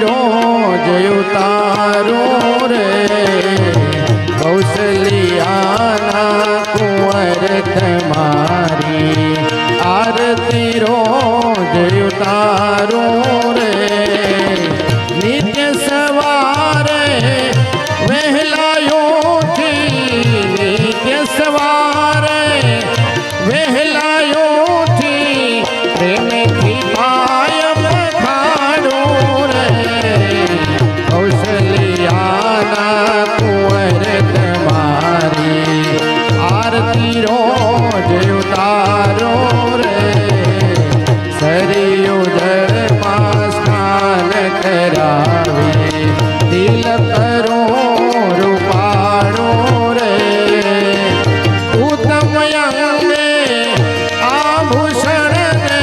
રોજ ઉતારું રે કૌશલિયાના કુંવર તમારી આરતી રોજ ઉતારું રે નિત્ય સવારે વહેલાયોથી નિત્ય સવારે વહેલાયોથી પ્રેમથી પાય પખાડું રે કૌશલિયાના કુંવર તમારી આરતી રોજ ઉતારો રે સરયુ જળમાં સ્નાન કરાવી તિલક કરો રૂપાળો રે ઉત્તમ અંગે આભૂષણ ને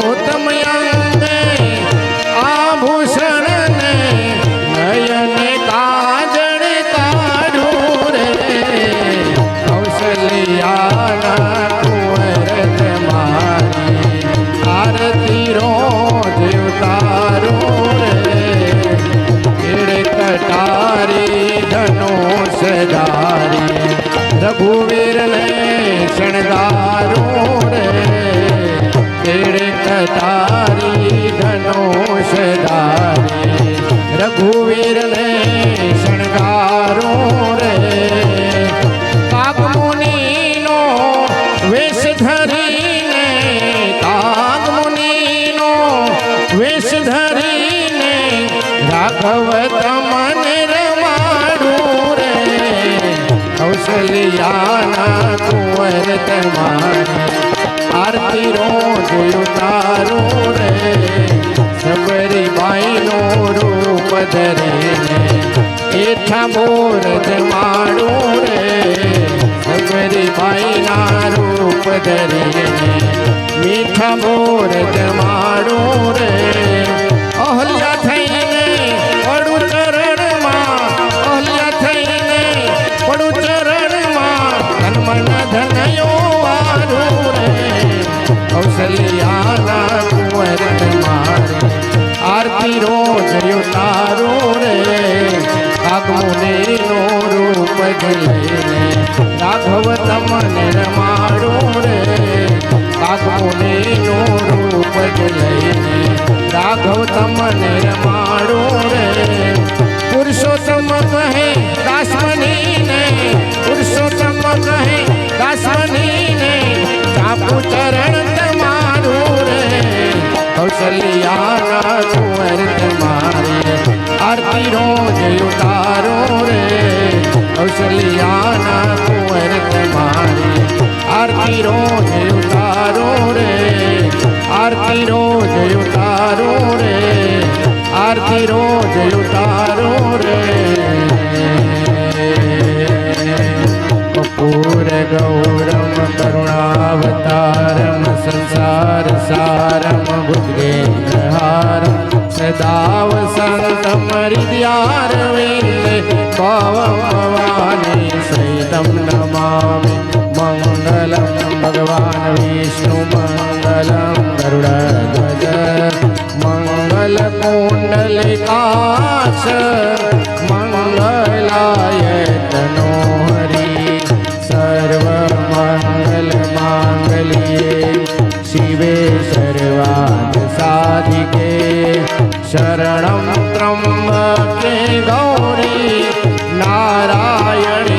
ઉત્તમ અંગે આભૂષણ ને નયન કાજળ કાઢું રે કૌશલિયાના કુંવર તમારી આરતી રોજ ઉતારો રે કટારી ધનુષ ધારી રઘુવીરને શણગારો રે તેરે કટારી ધનુષ ધારી રઘુવીરને શણગારો રે કાગમુનિનો વેશ ધરીને કાગમુનિનો વેશ ધરીને રાઘવ તમને રમાડું રે કૌશલિયાના કુંવર તમારી આરતી રોજ ઉતારું રે સબરીબાઈનો રૂપ ધરીને એઠા મોર જમાડું રે સબરીબાઈના રૂપ ધરીને મીઠા મોર જમાડું રે અહલ્યા થઈને પડું ચરણમાં અહલ્યા થઈને પડું ચરણમાં તન મન ધનયો વારું રે કૌશલિયાના કુંવર તમારી આરતી રોજ ઉતારું રે કાગમુનિનો રૂપ ધરીને રાઘવ તમને રમાડું રે કાગમુનિનો રૂપ ધરીને રાઘવ તમને રમાડું રે પુરુષોત્તમ કહે દાસમનીને પુરુષોત્તમ કહે દાસમનીને ચાપુ ચરણ તમારું રે કૌશલિયાના કુંવર તમારી આરતી રોજ ઉતારો રે કૌશલિયાના કુંવર તમારી આરતી રોજ ઉતારો રે આરતી રોજ ઉતારો રે આરતી રોજ ઉતારો રે કપૂર ગૌરમ કરુણાવતારમ સંસાર સારમ ભુજગેન્દ્રહારમ સદા વસંતમ હૃદયારવિંદે ભવાની સહિતમ નમામિ મંગલમ ભગવાન વિષ્ણુ મંગલમ ગરુડધ્વજ મંગલ કુંડલિકાક્ષ મંગલાય તનો હરી સર્વ મંગલ માંગલ્યે શિવે સર્વાર્થ સાધિકે શરણમ ત્રંબકે ગૌરી નારાયણ